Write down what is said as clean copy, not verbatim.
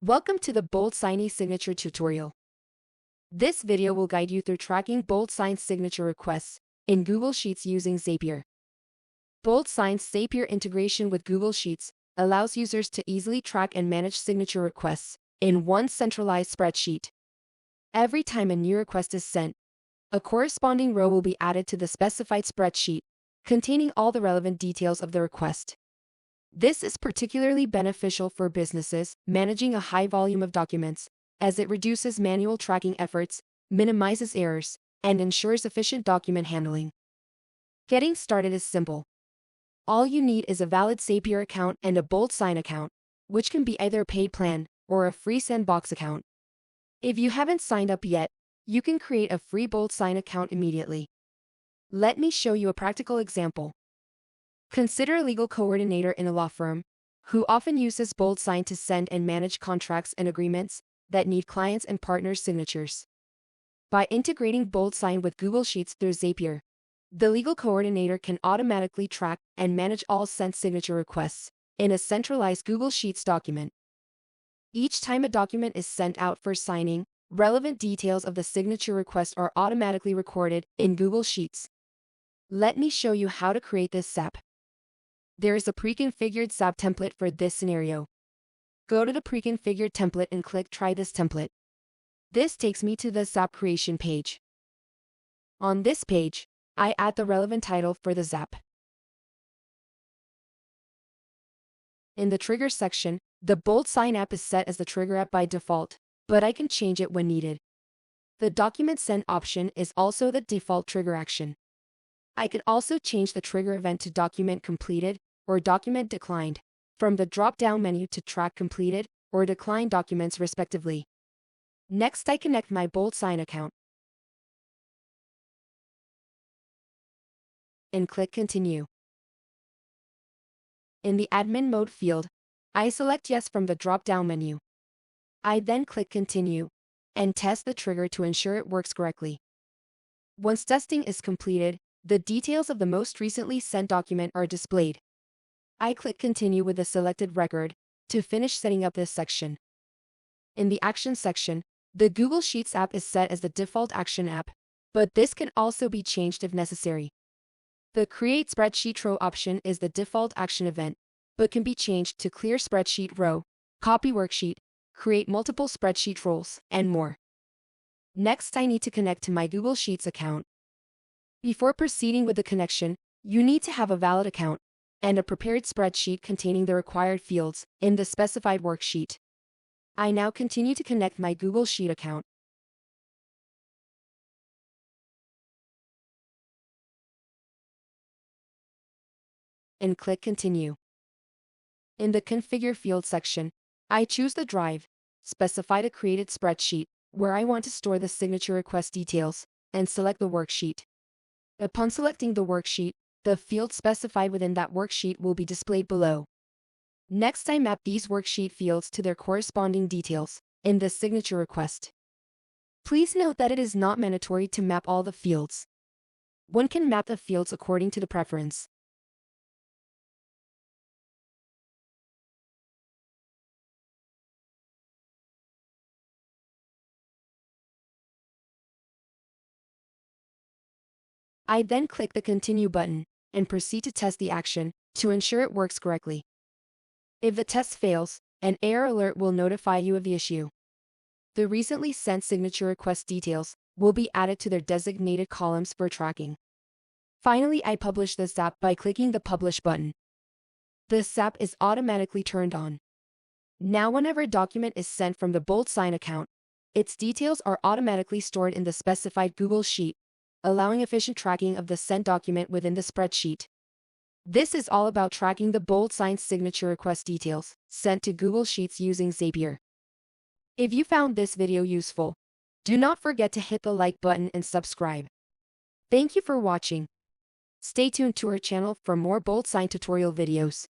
Welcome to the BoldSign eSignature tutorial. This video will guide you through tracking BoldSign signature requests in Google Sheets using Zapier. BoldSign's Zapier integration with Google Sheets allows users to easily track and manage signature requests in one centralized spreadsheet. Every time a new request is sent, a corresponding row will be added to the specified spreadsheet, containing all the relevant details of the request. This is particularly beneficial for businesses managing a high volume of documents, as it reduces manual tracking efforts, minimizes errors, and ensures efficient document handling. Getting started is simple. All you need is a valid Zapier account and a BoldSign account, which can be either a paid plan or a free sandbox account. If you haven't signed up yet, you can create a free BoldSign account immediately. Let me show you a practical example. Consider a legal coordinator in a law firm who often uses BoldSign to send and manage contracts and agreements that need clients' and partners' signatures. By integrating BoldSign with Google Sheets through Zapier, the legal coordinator can automatically track and manage all sent signature requests in a centralized Google Sheets document. Each time a document is sent out for signing, relevant details of the signature request are automatically recorded in Google Sheets. Let me show you how to create this SAP. There is a pre-configured SAP template for this scenario. Go to the pre-configured template and click Try this template. This takes me to the SAP creation page. On this page, I add the relevant title for the SAP. In the Trigger section, the BoldSign app is set as the trigger app by default, but I can change it when needed. The Document Send option is also the default trigger action. I can also change the trigger event to Document Completed or Document Declined from the drop-down menu to track completed or declined documents respectively. Next, I connect my BoldSign account and click Continue. In the Admin Mode field, I select Yes from the drop-down menu. I then click Continue and test the trigger to ensure it works correctly. Once testing is completed, the details of the most recently sent document are displayed. I click Continue with the selected record to finish setting up this section. In the Actions section, the Google Sheets app is set as the default action app, but this can also be changed if necessary. The Create Spreadsheet Row option is the default action event, but can be changed to Clear Spreadsheet Row, Copy Worksheet, Create Multiple Spreadsheet Roles, and more. Next, I need to connect to my Google Sheets account. Before proceeding with the connection, you need to have a valid account and a prepared spreadsheet containing the required fields in the specified worksheet. I now continue to connect my Google Sheet account. And click Continue. In the Configure field section, I choose the drive, specify the created spreadsheet, where I want to store the signature request details, and select the worksheet. Upon selecting the worksheet, the field specified within that worksheet will be displayed below. Next, I map these worksheet fields to their corresponding details in the signature request. Please note that it is not mandatory to map all the fields. One can map the fields according to the preference. I then click the Continue button and proceed to test the action to ensure it works correctly. If the test fails, an error alert will notify you of the issue. The recently sent signature request details will be added to their designated columns for tracking. Finally, I publish the SAP by clicking the Publish button. The SAP is automatically turned on. Now, whenever a document is sent from the BoldSign account, its details are automatically stored in the specified Google Sheet, allowing efficient tracking of the sent document within the spreadsheet. This is all about tracking the BoldSign signature request details sent to Google Sheets using Zapier. If you found this video useful, do not forget to hit the like button and subscribe. Thank you for watching. Stay tuned to our channel for more BoldSign tutorial videos.